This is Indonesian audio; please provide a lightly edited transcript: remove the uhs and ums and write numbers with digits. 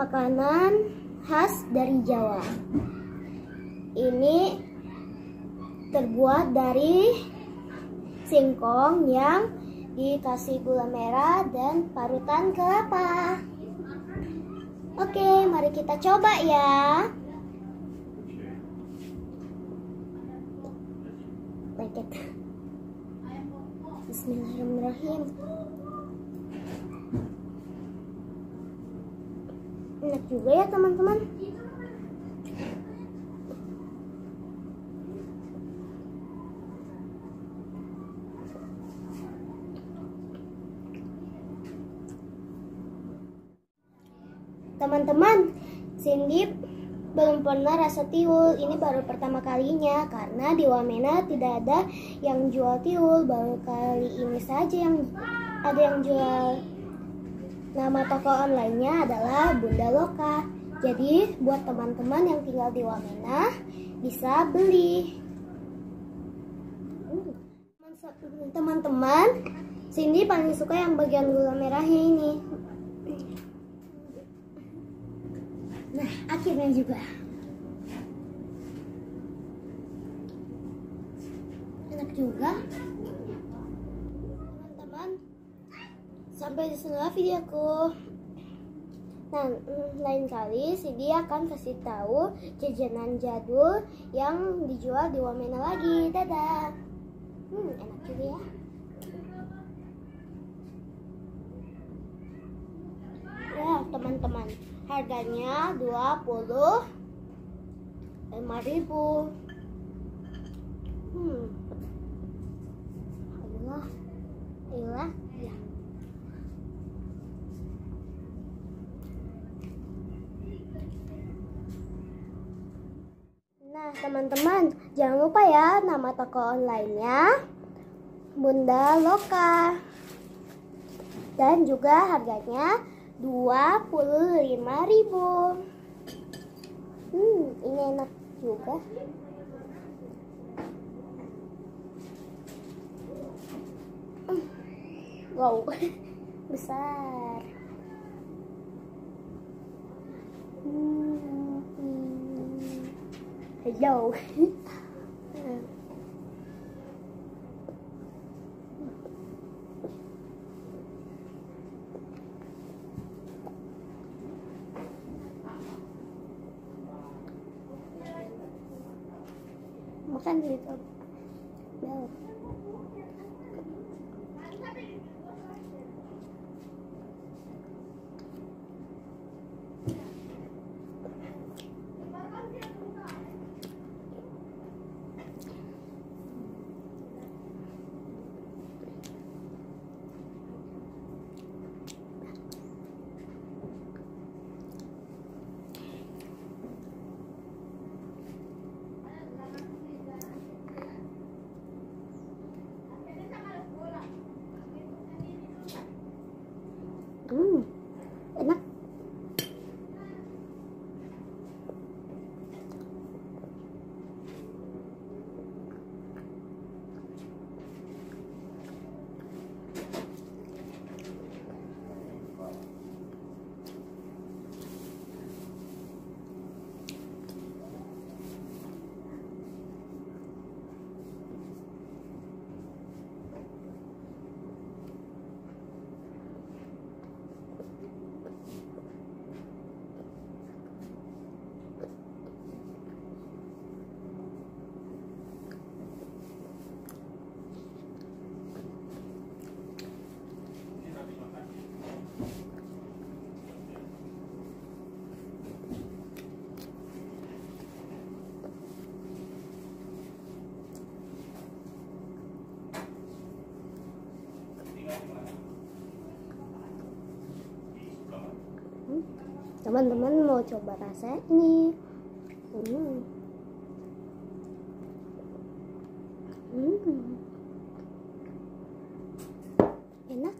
makanan khas dari Jawa. Ini terbuat dari singkong yang dikasih gula merah dan parutan kelapa. Oke, mari kita coba ya. Leket. Bismillahirrahmanirrahim. Enak juga ya teman-teman. Teman-teman, Cindy belum pernah rasa tiwul. Ini baru pertama kalinya karena di Wamena tidak ada yang jual tiwul. Baru kali ini saja yang ada yang jual. Nama toko online-nya adalah Bunda Loka. Jadi buat teman-teman yang tinggal di Wamena bisa beli. Teman-teman, Cindy paling suka yang bagian gula merahnya ini. Nah, akhirnya juga. Enak juga. Teman-teman, sampai di sini videoku. Nah, lain kali Cindy akan kasih tahu jajanan jadul yang dijual di Wamena lagi. Dadah. Enak juga ya. Ya, teman-teman. Harganya 25.000. Ayolah, ya. Nah, teman-teman, jangan lupa ya nama toko online-nya Bunda Loka. Dan juga harganya 25.000. Ini enak juga. Wow, besar. Hello. Makan gitu. Bel. Enak. Teman-teman mau coba rasa ini. Enak.